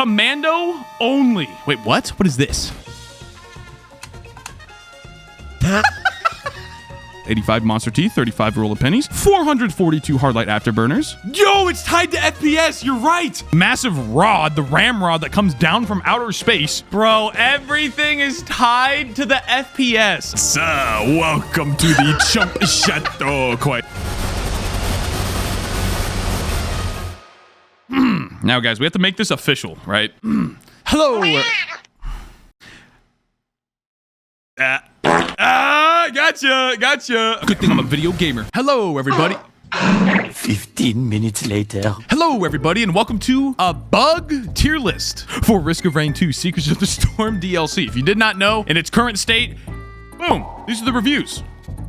Commando only. Wait, what? What is this? 85 monster teeth, 35 roll of pennies, 442 hardlight afterburners. Yo, it's tied to FPS. You're right. Massive rod, the ram rod that comes down from outer space. Bro, everything is tied to the FPS. So, welcome to the Chump Chateau. Quite. Now, guys, we have to make this official, right? Hello. Gotcha. Good thing I'm a video gamer. Hello, everybody. 15 minutes later. Hello, everybody, and welcome to a bug tier list for Risk of Rain 2 Secrets of the Storm DLC. If you did not know, in its current state, boom, these are the reviews.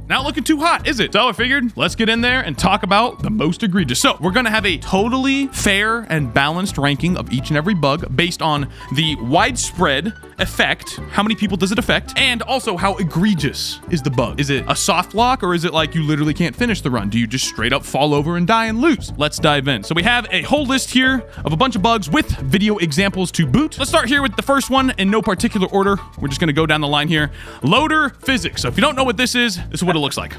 Not looking too hot, is it? So I figured, let's get in there and talk about the most egregious. So we're gonna have a totally fair and balanced ranking of each and every bug based on the widespread effect, how many people does it affect, and also how egregious is the bug. Is it a soft lock, or is it like you literally can't finish the run? Do you just straight up fall over and die and lose? Let's dive in. So we have a whole list here of a bunch of bugs with video examples to boot. Let's start here with the first one in no particular order. We're just gonna go down the line here. Loader physics. So if you don't know what this is what it looks like.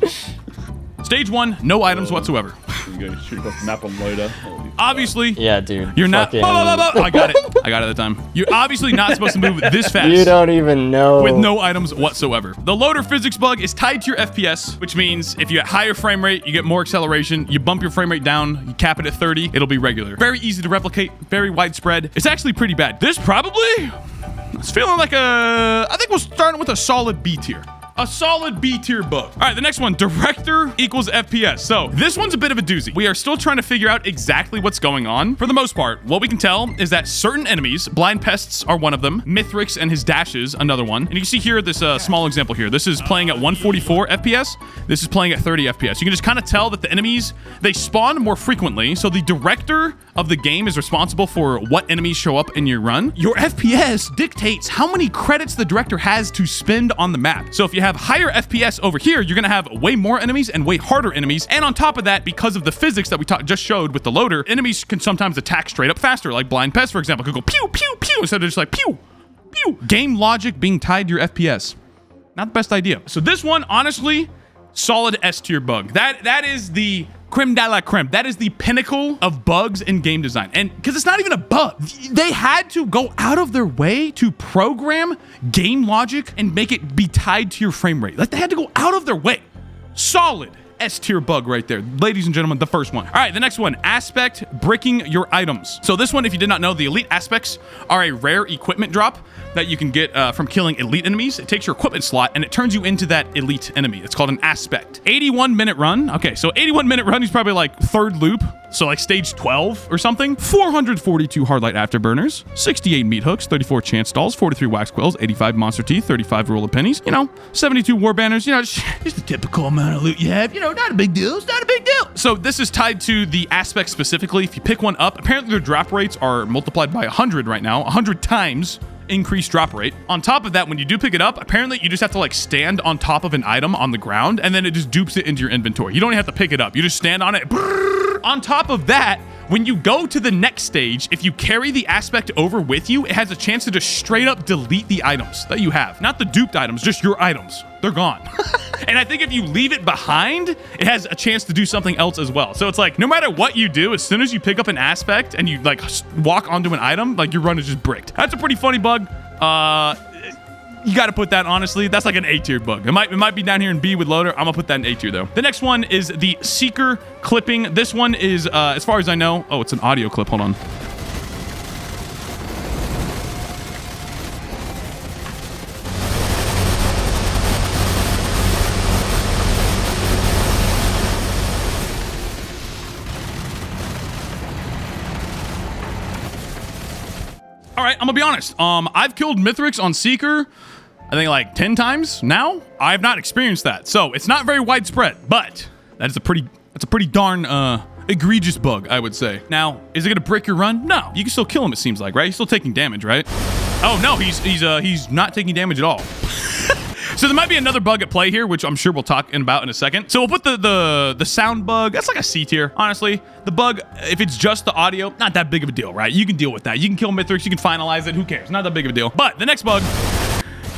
Stage 1, no items whatsoever. You go shoot off map on loader. Obviously, yeah, dude. You're not. I got it at the time. You're obviously not supposed to move this fast. You don't even know. With no items whatsoever. The loader physics bug is tied to your FPS, which means if you have higher frame rate, you get more acceleration. You bump your frame rate down, you cap it at 30, it'll be regular. Very easy to replicate, very widespread. It's actually pretty bad. This probably, it's feeling like I think we're starting with a solid B tier. A solid B tier bug. All right, the next one, director equals FPS. So this one's a bit of a doozy. We are still trying to figure out exactly what's going on. For the most part, what we can tell is that certain enemies, blind pests are one of them, Mithrix and his dashes, another one. And you can see here this small example here. This is playing at 144 FPS. This is playing at 30 FPS. You can just kind of tell that the enemies, they spawn more frequently. So the director of the game is responsible for what enemies show up in your run. Your FPS dictates how many credits the director has to spend on the map. So if you have higher FPS over here, you're gonna have way more enemies and way harder enemies. And on top of that, because of the physics that we just showed with the loader, enemies can sometimes attack straight up faster. Like blind pests, for example, could go pew, pew, pew, instead of just like pew, pew. Game logic being tied to your FPS. Not the best idea. So this one, honestly, solid S tier bug. That is the creme de la creme. That is the pinnacle of bugs in game design. And because it's not even a bug, they had to go out of their way to program game logic and make it be tied to your frame rate. Like, they had to go out of their way. Solid S tier bug right there. Ladies and gentlemen, the first one. All right, the next one, aspect bricking your items. So this one, if you did not know, the elite aspects are a rare equipment drop that you can get from killing elite enemies. It takes your equipment slot and it turns you into that elite enemy. It's called an aspect. 81-minute run. Okay, so 81-minute run is probably like third loop. So like stage 12 or something. 442 hardlight afterburners, 68 meat hooks, 34 chance stalls, 43 wax quills, 85 monster teeth, 35 roll of pennies, 72 war banners, just the typical amount of loot you have, not a big deal. It's not a big deal. So this is tied to the aspect specifically. If you pick one up, apparently their drop rates are multiplied by 100 right now, 100 times increased drop rate. On top of that, when you do pick it up, apparently you just have to like stand on top of an item on the ground and then it just dupes it into your inventory. You don't even have to pick it up. You just stand on it. On top of that, when you go to the next stage, if you carry the aspect over with you, it has a chance to just straight up delete the items that you have. Not the duped items, just your items. They're gone. And I think if you leave it behind, it has a chance to do something else as well. So it's like, no matter what you do, as soon as you pick up an aspect and you like walk onto an item, like your run is just bricked. That's a pretty funny bug. You got to put that, honestly, that's like an A tier bug. It might be down here in B with loader. I'm gonna put that in A tier though. The next one is the seeker clipping. This one is, as far as I know, oh, it's an audio clip. Hold on. All right, I'm gonna be honest. I've killed Mithrix on Seeker, I think like 10 times now. I have not experienced that, so it's not very widespread. But that's a pretty darn egregious bug, I would say. Now, is it gonna break your run? No, you can still kill him. It seems like, right? He's still taking damage, right? Oh no, he's not taking damage at all. So there might be another bug at play here, which I'm sure we'll talk about in a second. So we'll put the sound bug. That's like a C tier, honestly. The bug, if it's just the audio, not that big of a deal, right? You can deal with that. You can kill Mithrix. You can finalize it. Who cares? Not that big of a deal. But the next bug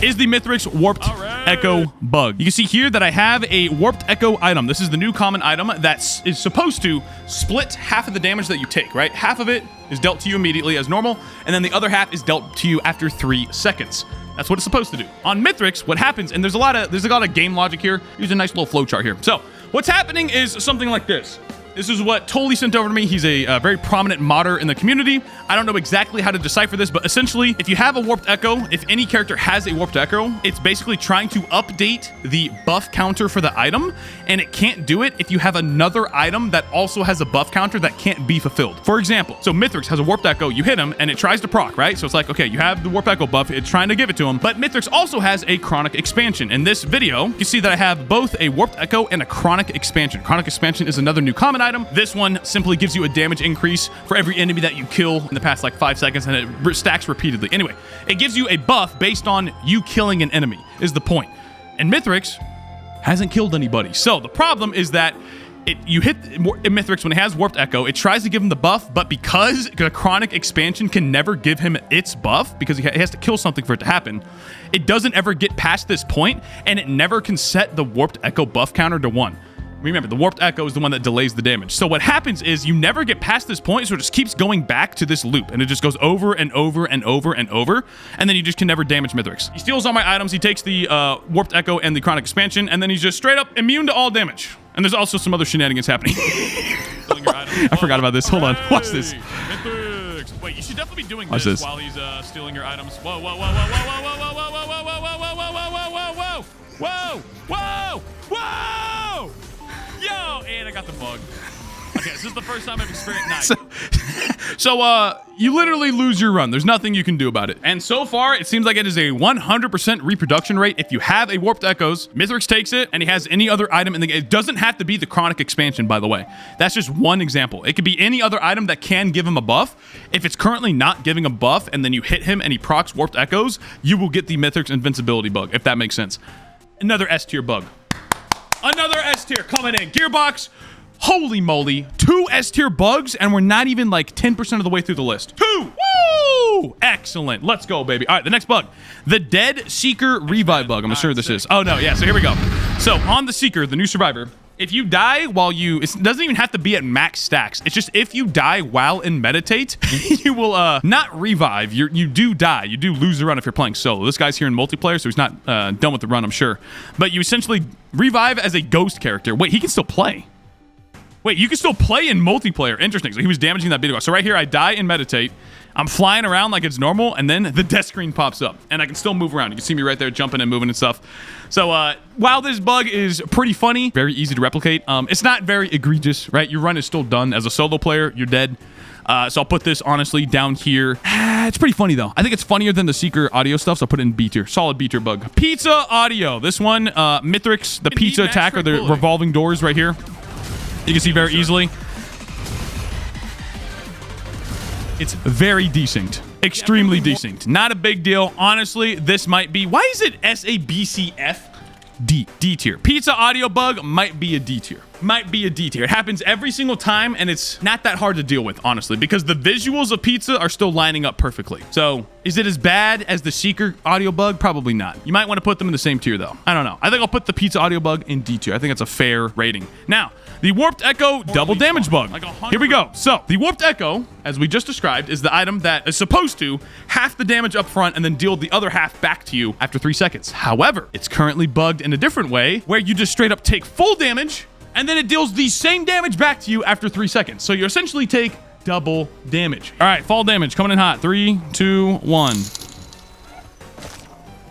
is the Mithrix Warped Echo bug. You can see here that I have a Warped Echo item. This is the new common item that is supposed to split half of the damage that you take, right? Half of it is dealt to you immediately as normal, and then the other half is dealt to you after 3 seconds. That's what it's supposed to do. On Mithrix, what happens, and there's a lot of game logic here. Here's a nice little flow chart here. So what's happening is something like this. This is what Tolly sent over to me. He's a very prominent modder in the community. I don't know exactly how to decipher this, but essentially, if you have a Warped Echo, if any character has a Warped Echo, it's basically trying to update the buff counter for the item, and it can't do it if you have another item that also has a buff counter that can't be fulfilled. For example, so Mithrix has a Warped Echo, you hit him, and it tries to proc, right? So it's like, okay, you have the Warped Echo buff, it's trying to give it to him, but Mithrix also has a Chronic Expansion. In this video, you see that I have both a Warped Echo and a Chronic Expansion. Chronic Expansion is another new common item. This one simply gives you a damage increase for every enemy that you kill in the past like 5 seconds, and it stacks repeatedly. Anyway, it gives you a buff based on you killing an enemy, is the point. And Mithrix hasn't killed anybody. So the problem is that you hit Mithrix when it has Warped Echo, it tries to give him the buff, but because the Chronic Expansion can never give him its buff, because he has to kill something for it to happen, it doesn't ever get past this point, and it never can set the Warped Echo buff counter to 1. Remember, the Warped Echo is the one that delays the damage. So what happens is you never get past this point, so it just keeps going back to this loop, and it just goes over and over and over and over, and then you just can never damage Mithrix. He steals all my items, he takes the Warped Echo and the Chronic Expansion, and then he's just straight up immune to all damage. And there's also some other shenanigans happening. I forgot about this. Hold on. Watch this. Mithrix. Wait, you should definitely be doing this while he's stealing your items. Whoa, whoa, whoa, whoa, whoa, whoa, whoa, whoa, whoa, whoa, whoa, whoa, whoa, whoa, whoa, whoa, whoa, whoa! Yo, and I got the bug. Okay, this is the first time I've experienced So you literally lose your run. There's nothing you can do about it. And so far, it seems like it is a 100% reproduction rate. If you have a Warped Echoes, Mithrix takes it, and he has any other item in the game. It doesn't have to be the Chronic Expansion, by the way. That's just one example. It could be any other item that can give him a buff. If it's currently not giving a buff, and then you hit him and he procs Warped Echoes, you will get the Mithrix Invincibility bug, if that makes sense. Another S tier bug. Another S tier coming in. Gearbox, holy moly. 2 S tier bugs, and we're not even like 10% of the way through the list. 2! Woo! Excellent. Let's go, baby. All right, the next bug. The Dead Seeker Revive bug. I'm sure this is. Oh, no. Yeah, so here we go. So on the Seeker, the new survivor, if you die while it doesn't even have to be at max stacks. It's just if you die while in meditate, you will not revive. You do die. You do lose the run if you're playing solo. This guy's here in multiplayer, so he's not done with the run, I'm sure. But you essentially revive as a ghost character. Wait, he can still play. Wait, you can still play in multiplayer. Interesting. So he was damaging that video. So right here, I die and meditate. I'm flying around like it's normal, and then the death screen pops up, and I can still move around. You can see me right there jumping and moving and stuff. So while this bug is pretty funny, very easy to replicate, it's not very egregious, right? Your run is still done. As a solo player, you're dead. So I'll put this, honestly, down here. It's pretty funny, though. I think it's funnier than the Seeker audio stuff, so I'll put it in B tier. Solid B tier bug. Pizza audio. This one, Mithrix, the pizza attack, or the revolving doors right here. You can see very easily. It's very decent. Extremely decent. Not a big deal. Honestly, this might be... Why is it SABCF? D tier. Pizza audio bug might be a D tier. Might be a D tier. It happens every single time, and it's not that hard to deal with, honestly, because the visuals of pizza are still lining up perfectly. So, is it as bad as the Seeker audio bug? Probably not. You might want to put them in the same tier, though. I don't know. I think I'll put the pizza audio bug in D tier. I think that's a fair rating. Now, the Warped Echo double damage bug. Here we go. So, the Warped Echo, as we just described, is the item that is supposed to half the damage up front and then deal the other half back to you after 3 seconds. However, it's currently bugged in a different way, where you just straight up take full damage, and then it deals the same damage back to you after 3 seconds. So you essentially take double damage. All right, fall damage coming in hot. 3, 2, 1.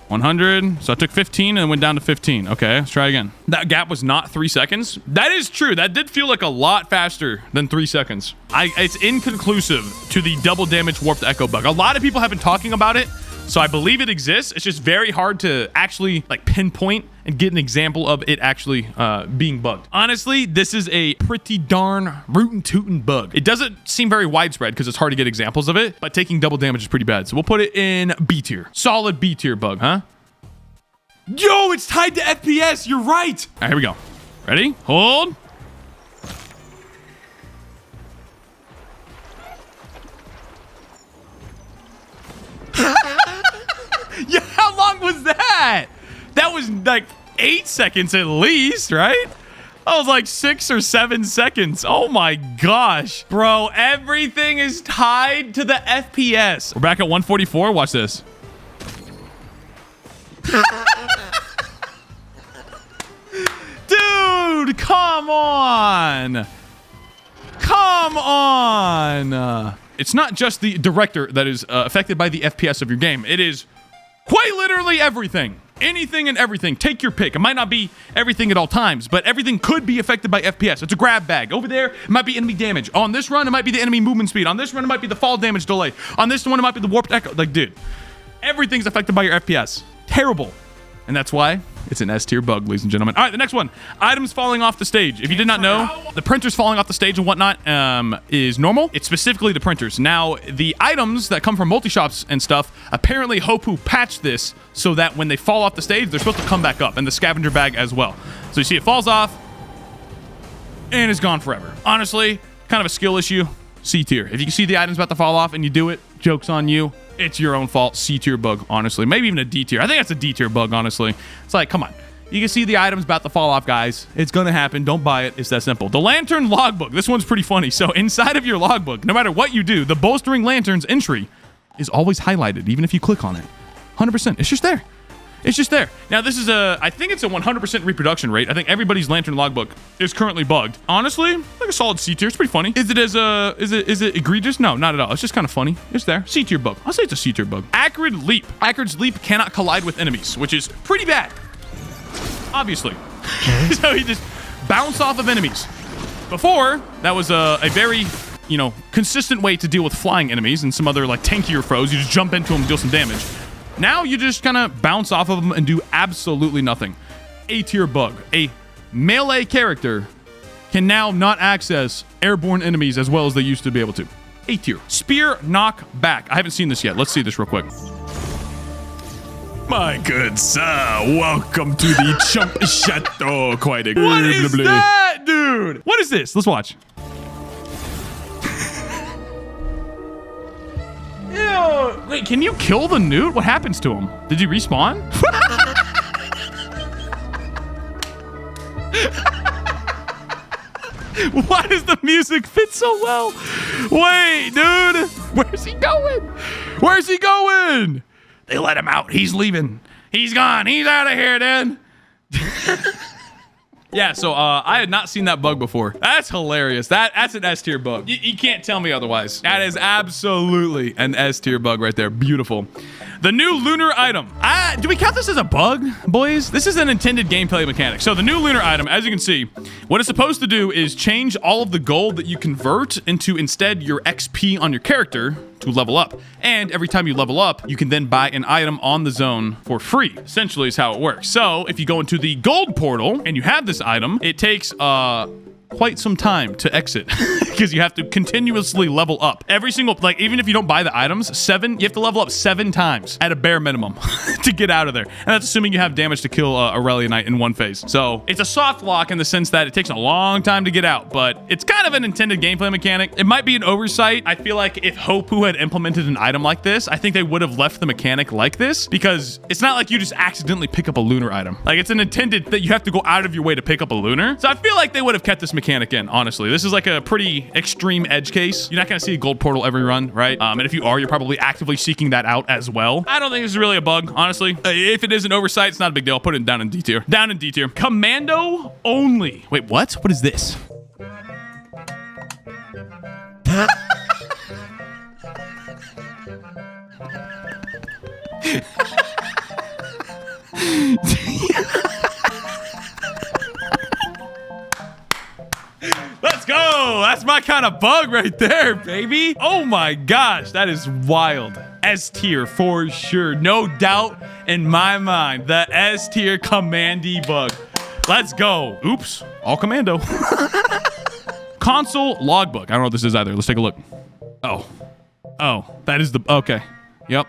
100. So I took 15 and went down to 15. Okay, let's try again. That gap was not 3 seconds. That is true. That did feel like a lot faster than 3 seconds. It's inconclusive to the double damage Warped Echo bug. A lot of people have been talking about it, so I believe it exists. It's just very hard to actually like pinpoint and get an example of it actually being bugged. Honestly, this is a pretty darn rootin' tootin' bug. It doesn't seem very widespread because it's hard to get examples of it, but taking double damage is pretty bad. So we'll put it in B tier. Solid B tier bug, huh? Yo, it's tied to FPS. You're right. All right, here we go. Ready? Hold. Yeah, how long was that? That was like 8 seconds at least, right? That was like 6 or 7 seconds. Oh my gosh. Bro, everything is tied to the FPS. We're back at 144. Watch this. Dude, come on. Come on. It's not just the director that is affected by the FPS of your game. It is quite literally everything. Anything and everything. Take your pick. It might not be everything at all times, but everything could be affected by FPS. It's a grab bag. Over there, it might be enemy damage. On this run, it might be the enemy movement speed. On this run, it might be the fall damage delay. On this one, it might be the warped echo. Like, dude, everything's affected by your FPS. Terrible. And that's why it's an S tier bug, ladies and gentlemen. All right, the next one. Items falling off the stage. If you did not know, the printers falling off the stage and whatnot is normal. It's specifically the printers. Now, the items that come from multi-shops and stuff, apparently Hopu patched this so that when they fall off the stage, they're supposed to come back up, and the scavenger bag as well. So you see it falls off, and it's gone forever. Honestly, kind of a skill issue. C tier. If you can see the items about to fall off and you do it, joke's on you. It's your own fault. C tier bug, honestly. Maybe even a D tier. I think that's a D tier bug, honestly. It's like, come on. You can see the items about to fall off, guys. It's going to happen. Don't buy it. It's that simple. The lantern logbook. This one's pretty funny. So inside of your logbook, no matter what you do, the bolstering lanterns entry is always highlighted, even if you click on it. 100%. It's just there. It's just there. Now, this is I think it's a 100% reproduction rate. I think everybody's lantern logbook is currently bugged. Honestly, like a solid C tier. It's pretty funny. Is it egregious? No, not at all. It's just kind of funny. It's there. C tier bug. I'll say it's a C tier bug. Acrid leap. Acrid's leap cannot collide with enemies, which is pretty bad. Obviously. So he just bounce off of enemies. Before, that was a very, consistent way to deal with flying enemies and some other like tankier foes. You just jump into them and deal some damage. Now you just kind of bounce off of them and do absolutely nothing. A tier bug. A melee character can now not access airborne enemies as well as they used to be able to. A tier. Spear knock back. I haven't seen this yet. Let's see this real quick. My good sir, welcome to the Chump Chateau. Quite a What is that, dude? What is this? Let's watch. Ew. Wait, can you kill the newt? What happens to him? Did he respawn? Why does the music fit so well? Wait, dude. Where's he going? Where's he going? They let him out. He's leaving. He's gone. He's out of here, dude. Yeah, so I had not seen that bug before. That's hilarious. That's an S tier bug. You can't tell me otherwise. That is absolutely an S tier bug right there. Beautiful. The new lunar item. Do we count this as a bug, boys? This is an intended gameplay mechanic. So the new lunar item, as you can see, what it's supposed to do is change all of the gold that you convert into instead your XP on your character to level up. And every time you level up, you can then buy an item on the zone for free. Essentially is how it works. So if you go into the gold portal and you have this item, it takes quite some time to exit because you have to continuously level up. Every single, like, even if you don't buy the items, you have to level up 7 times at a bare minimum to get out of there. And that's assuming you have damage to kill Aurelia Knight in one phase. So it's a soft lock in the sense that it takes a long time to get out, but it's kind of an intended gameplay mechanic. It might be an oversight. I feel like if Hopu had implemented an item like this, I think they would have left the mechanic like this because it's not like you just accidentally pick up a lunar item. Like, it's an intended that you have to go out of your way to pick up a lunar. So I feel like they would have kept this mechanic in, honestly. This is like a pretty extreme edge case. You're not going to see a gold portal every run, right? And if you are, you're probably actively seeking that out as well. I don't think this is really a bug, honestly. If it is an oversight, it's not a big deal. I'll put it down in D tier. Down in D tier. Commando only. Wait, what? What is this? Let's go. That's my kind of bug right there, baby. Oh my gosh, that is wild. S tier for sure. No doubt in my mind. The S tier commandy bug. Let's go. Oops. All commando. Console logbook. I don't know what this is either. Let's take a look. Oh, that is the... Okay. Yep.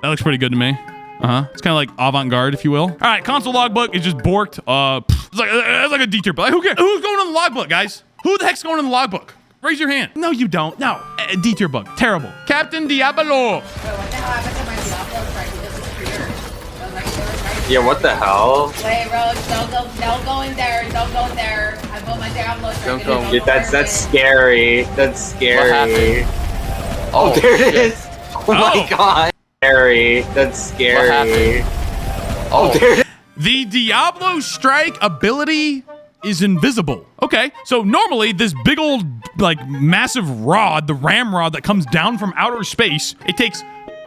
That looks pretty good to me. It's kind of like avant-garde, if you will. All right, console logbook is just borked. It's like a D tier, but who cares? Who's going in the logbook, guys? Who the heck's going in the logbook? Raise your hand. No, you don't. No. D tier bug. Terrible. Captain Diablo. Yeah, what the hell? Wait, Roach, don't go in there. Don't go in there. I put my Diablo strike. Don't go. Yeah, that's scary. That's scary. Oh, there it shit. is. Oh my god. Scary. That's scary. Oh, there it is. The Diablo strike ability is invisible. Okay, so normally this big old, like, massive rod, the ram rod that comes down from outer space, it takes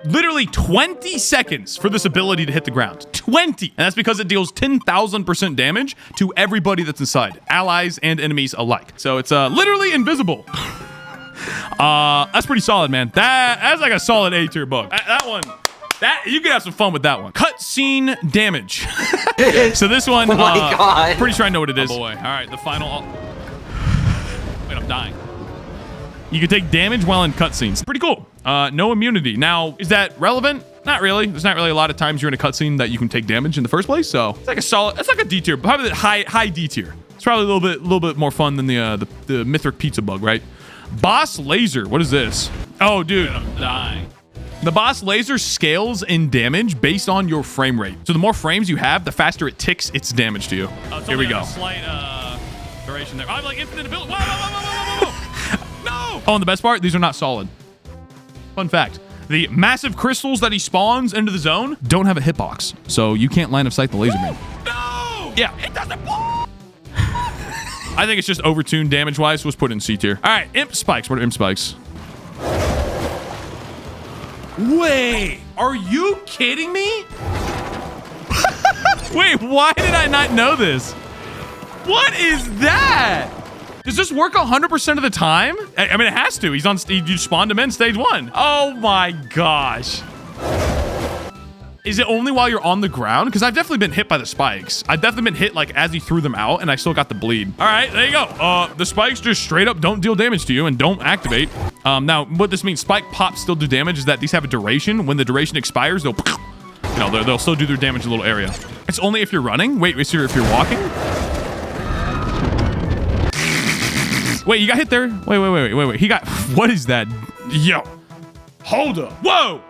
literally 20 seconds for this ability to hit the ground. 20! And that's because it deals 10,000% damage to everybody that's inside, allies and enemies alike. So it's literally invisible. That's pretty solid, man. That's like a solid A tier bug. That one, you could have some fun with that one. Cutscene damage. So this one, Oh my god. pretty sure I know what it is. Oh boy. All right, the final. Wait, I'm dying. You can take damage while in cutscenes. Pretty cool. No immunity. Now, is that relevant? Not really. There's not really a lot of times you're in a cutscene that you can take damage in the first place. So it's like a solid. It's like a D tier, probably the high D tier. It's probably a little bit more fun than the Mythic Pizza bug, right? Boss laser. What is this? Oh, dude, I'm dying. The boss laser scales in damage based on your frame rate. So the more frames you have, the faster it ticks its damage to you. Here we go. A slight duration there. I'm like infinite ability. Whoa. No. Oh, and the best part, these are not solid. Fun fact. The massive crystals that he spawns into the zone don't have a hitbox. So you can't line of sight the laser beam. No. Yeah, it doesn't. I think it's just overtuned damage-wise, so was put in C tier. All right, imp spikes. What are imp spikes? Wait, are you kidding me? Wait, why did I not know this? What is that? Does this work 100% of the time? I mean, it has to. You spawned him in stage 1. Oh my gosh. Is it only while you're on the ground? Because I've definitely been hit by the spikes. I've definitely been hit like as he threw them out and I still got the bleed. All right, there you go. The spikes just straight up don't deal damage to you and don't activate. Now, what this means, spike pops still do damage is that these have a duration. When the duration expires, they'll still do their damage in a little area. It's only if you're running. Wait, if you're walking? Wait, you got hit there? Wait. He got, what is that? Yo, hold up. Whoa.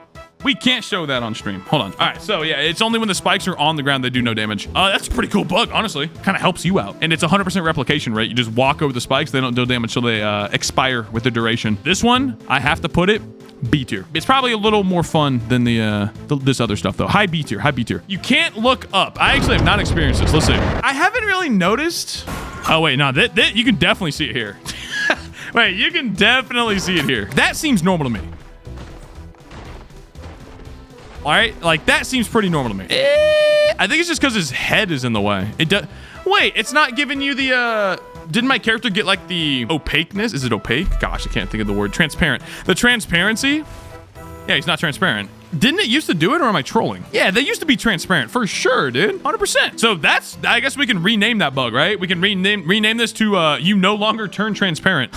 We can't show that on stream. Hold on. All right, so yeah, it's only when the spikes are on the ground they do no damage. That's a pretty cool bug, honestly. Kind of helps you out. And it's 100% replication rate. You just walk over the spikes. They don't do damage till they expire with the duration. This one, I have to put it B tier. It's probably a little more fun than this other stuff, though. High B tier, high B tier. You can't look up. I actually have not experienced this. Let's see. I haven't really noticed. Oh, wait, no, you can definitely see it here. Wait, you can definitely see it here. That seems normal to me. All right, like that seems pretty normal to me. I think it's just because his head is in the way. It does. Wait, it's not giving you the. Didn't my character get like the opaqueness? Is it opaque? Gosh, I can't think of the word. Transparent. The transparency. Yeah, he's not transparent. Didn't it used to do it, or am I trolling? Yeah, they used to be transparent for sure, dude. 100%. So that's, I guess we can rename that bug, right? We can rename this to you no longer turn transparent.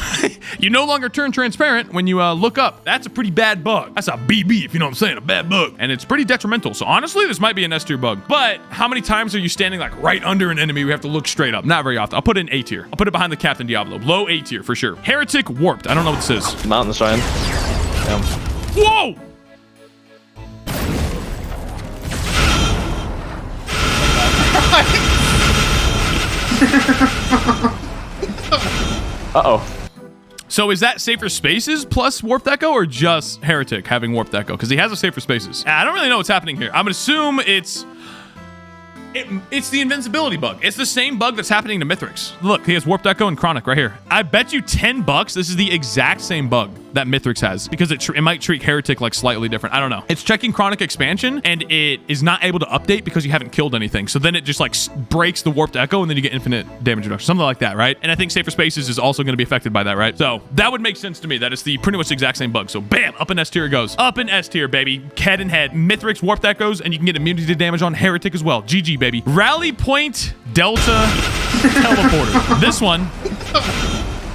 You no longer turn transparent when you look up. That's a pretty bad bug. That's a BB, if you know what I'm saying, a bad bug. And it's pretty detrimental. So honestly, this might be an S tier bug. But how many times are you standing like right under an enemy? We have to look straight up. Not very often. I'll put it in A tier. I'll put it behind the Captain Diablo. Low A tier for sure. Heretic Warped. I don't know what this is. Mountain Shrine. Yeah. Whoa! Uh-oh. So is that Safer Spaces plus Warped Echo or just Heretic having Warped Echo? Because he has a Safer Spaces. I don't really know what's happening here. I'm going to assume it's the invincibility bug. It's the same bug that's happening to Mithrix. Look, he has Warped Echo and Chronic right here. I bet you $10 this is the exact same bug that Mithrix has because it might treat Heretic like slightly different. I don't know. It's checking Chronic expansion and it is not able to update because you haven't killed anything. So then it just like breaks the Warped Echo and then you get infinite damage reduction. Something like that, right? And I think Safer Spaces is also going to be affected by that, right? So that would make sense to me that it's the pretty much the exact same bug. So bam, up in S tier it goes. Up in S tier, baby. Head and head. Mithrix, Warped Echoes, and you can get immunity to damage on Heretic as well. GG, baby. Rally Point Delta Teleporter. This one,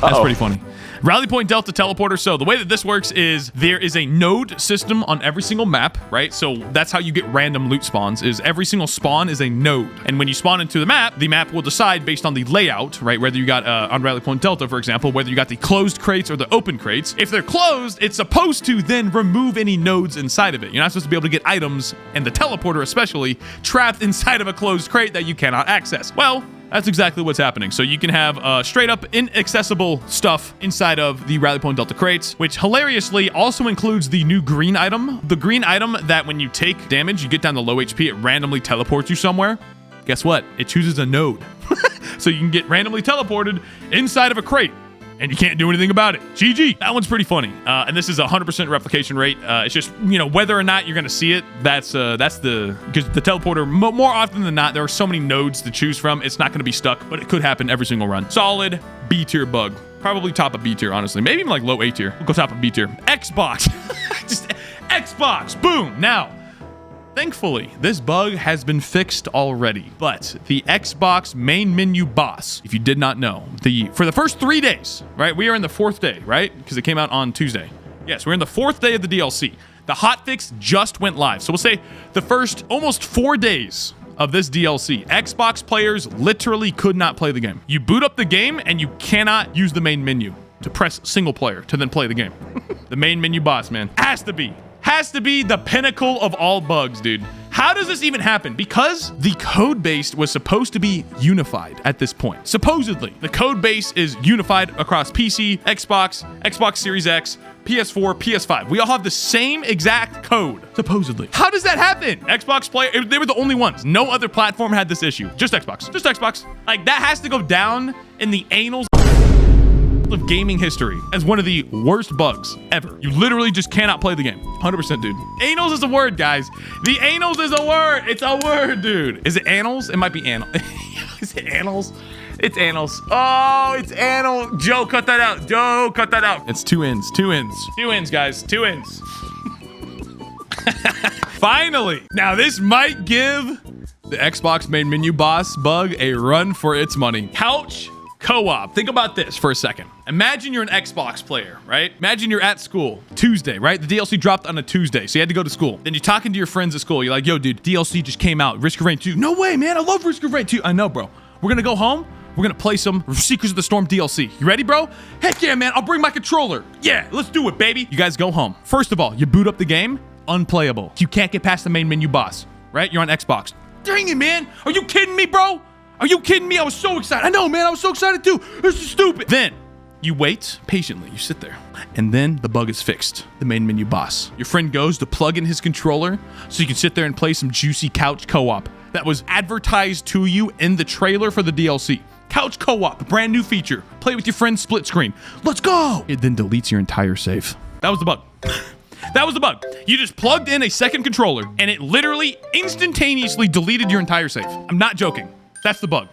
that's pretty funny. Rally Point Delta teleporter. So the way that this works is there is a node system on every single map, right? So that's how you get random loot spawns, is every single spawn is a node. And when you spawn into the map will decide based on the layout, right? Whether you got on Rally Point Delta, for example, whether you got the closed crates or the open crates. If they're closed, it's supposed to then remove any nodes inside of it. You're not supposed to be able to get items, and the teleporter especially, trapped inside of a closed crate that you cannot access. Well, that's exactly what's happening. So you can have straight up inaccessible stuff inside of the Rally Point Delta crates, which hilariously also includes the new green item. The green item that when you take damage, you get down to low HP, it randomly teleports you somewhere. Guess what? It chooses a node. So you can get randomly teleported inside of a crate, and you can't do anything about it. GG. That one's pretty funny. And this is a 100% replication rate. It's just, you know, whether or not you're going to see it, because the teleporter, more often than not, there are so many nodes to choose from. It's not going to be stuck, but it could happen every single run. Solid B tier bug. Probably top of B tier, honestly. Maybe even like low A tier. We'll go top of B tier. Xbox. Just Xbox. Boom. Now, thankfully, this bug has been fixed already, but the Xbox main menu boss, if you did not know, for the first 3 days, right? We are in the 4th day, right? Because it came out on Tuesday. Yes, we're in the 4th day of the DLC. The hotfix just went live. So we'll say the first almost 4 days of this DLC, Xbox players literally could not play the game. You boot up the game and you cannot use the main menu to press single player to then play the game. The main menu boss, man, has to be the pinnacle of all bugs, dude. How does this even happen? Because the code base was supposed to be unified at this point. Supposedly, the code base is unified across PC, Xbox, Xbox Series X, PS4, PS5. We all have the same exact code, supposedly. How does that happen? Xbox player, they were the only ones. No other platform had this issue. Just Xbox. Just Xbox. Like, that has to go down in the annals of gaming history as one of the worst bugs ever. You literally just cannot play the game. 100%, dude. Annals is a word, guys. The annals is a word. It's a word, dude. Is it annals? It might be annals. Is it annals? It's annals. Oh, it's annals. Joe, cut that out. Joe, cut that out. It's 2 ends. 2 ends. 2 ends, guys. 2 ends. Finally. Now, this might give the Xbox main menu boss bug a run for its money. Couch co-op. Think about this for a second. Imagine you're an Xbox player, right? Imagine you're at school. Tuesday, right? The DLC dropped on a Tuesday, so you had to go to school. Then you're talking to your friends at school. You're like, yo, dude, DLC just came out. Risk of Rain 2. No way, man. I love Risk of Rain 2. I know, bro. We're going to go home. We're going to play some Secrets of the Storm DLC. You ready, bro? Heck yeah, man. I'll bring my controller. Yeah, let's do it, baby. You guys go home. First of all, you boot up the game. Unplayable. You can't get past the main menu boss, right? You're on Xbox. Dang it, man. Are you kidding me, bro? Are you kidding me? I was so excited. I know, man. I was so excited too. This is stupid. Then you wait patiently. You sit there. And then the bug is fixed. The main menu boss. Your friend goes to plug in his controller so you can sit there and play some juicy couch co-op that was advertised to you in the trailer for the DLC. Couch co-op, brand new feature. Play with your friends split screen. Let's go. It then deletes your entire save. That was the bug. That was the bug. You just plugged in a second controller and it literally instantaneously deleted your entire save. I'm not joking. That's the bug.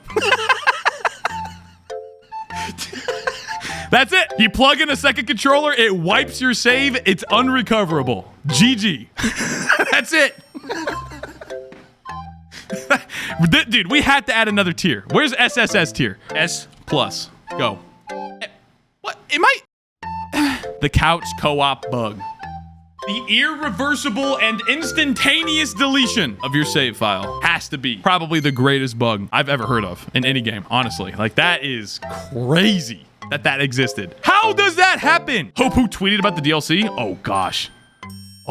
That's it. You plug in a second controller, it wipes your save. It's unrecoverable. GG. That's it. Dude, we had to add another tier. Where's SSS tier? S+. Go. What? It might... The couch co-op bug. The irreversible and instantaneous deletion of your save file has to be probably the greatest bug I've ever heard of in any game, honestly. Like, that is crazy that existed. How does that happen? Hope who tweeted about the DLC? Oh, gosh.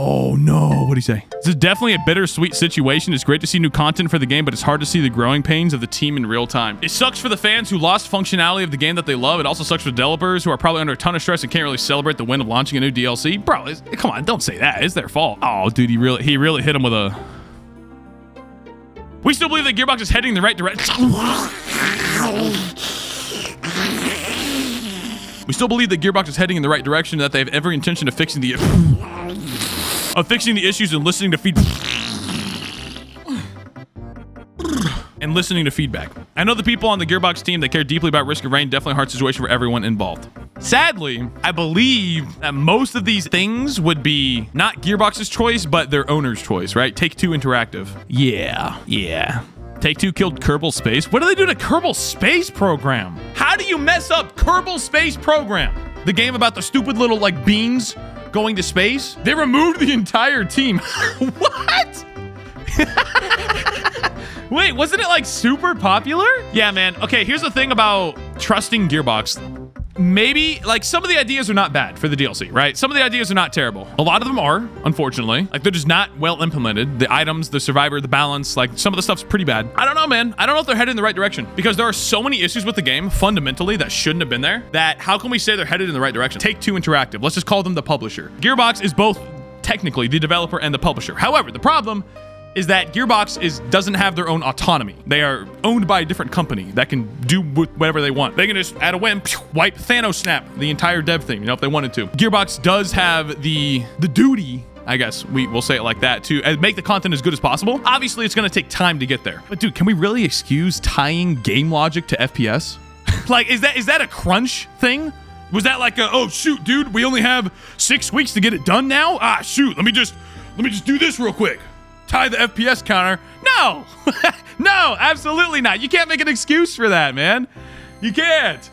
Oh, no. What'd he say? This is definitely a bittersweet situation. It's great to see new content for the game, but it's hard to see the growing pains of the team in real time. It sucks for the fans who lost functionality of the game that they love. It also sucks for developers who are probably under a ton of stress and can't really celebrate the win of launching a new DLC. Bro, come on, don't say that. It's their fault. Oh, dude, he really hit him with a... We still believe that Gearbox is heading in the right direction. We still believe that Gearbox is heading in the right direction, that they have every intention of fixing the issues and listening to feedback. I know the people on the Gearbox team that care deeply about Risk of Rain. Definitely a hard situation for everyone involved. Sadly, I believe that most of these things would be not Gearbox's choice, but their owner's choice, right? Take-Two Interactive. Yeah. Take-Two killed Kerbal Space. What do they do to Kerbal Space Program? How do you mess up Kerbal Space Program? The game about the stupid little like beans going to space. They removed the entire team. What? Wait, wasn't it like super popular? Yeah, man. Okay, here's the thing about trusting Gearbox. Maybe like some of the ideas are not bad for the DLC, right? Some of the ideas are not terrible. A lot of them are, unfortunately. Like they're just not well implemented. The items, the survivor, the balance, like some of the stuff's pretty bad. I don't know, man. I don't know if they're headed in the right direction because there are so many issues with the game fundamentally that shouldn't have been there that how can we say they're headed in the right direction? Take-Two Interactive. Let's just call them the publisher. Gearbox is both technically the developer and the publisher. However, the problem is that Gearbox doesn't have their own autonomy. They are owned by a different company that can do whatever they want. They can just, at a whim, wipe Thanos snap the entire dev thing, you know, if they wanted to. Gearbox does have the duty, I guess we'll say it like that, to make the content as good as possible. Obviously, it's going to take time to get there. But dude, can we really excuse tying game logic to FPS? Like, is that a crunch thing? Was that like a, oh shoot, dude, we only have 6 weeks to get it done now? Ah, shoot, let me just do this real quick. Tie the FPS counter. No, no, absolutely not. You can't make an excuse for that, man. You can't.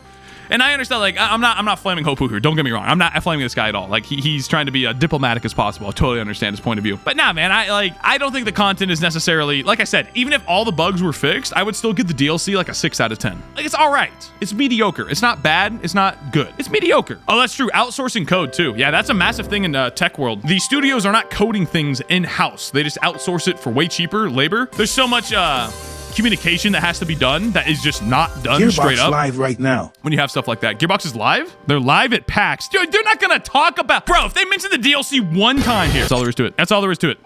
And I understand, like, I'm not flaming Hopuku. Don't get me wrong. I'm not flaming this guy at all. Like, he's trying to be diplomatic as possible. I totally understand his point of view. But nah, man, I don't think the content is necessarily, like I said, even if all the bugs were fixed, I would still give the DLC like a 6 out of 10. Like, it's all right. It's mediocre. It's not bad. It's not good. It's mediocre. Oh, that's true. Outsourcing code too. Yeah, that's a massive thing in tech world. The studios are not coding things in-house. They just outsource it for way cheaper labor. There's so much communication that has to be done that is just not done Gearbox straight up live right now. when you have stuff like that. Gearbox is live? They're live at PAX. Dude, they're not gonna talk about... Bro, if they mention the DLC one time here, that's all there is to it. That's all there is to it.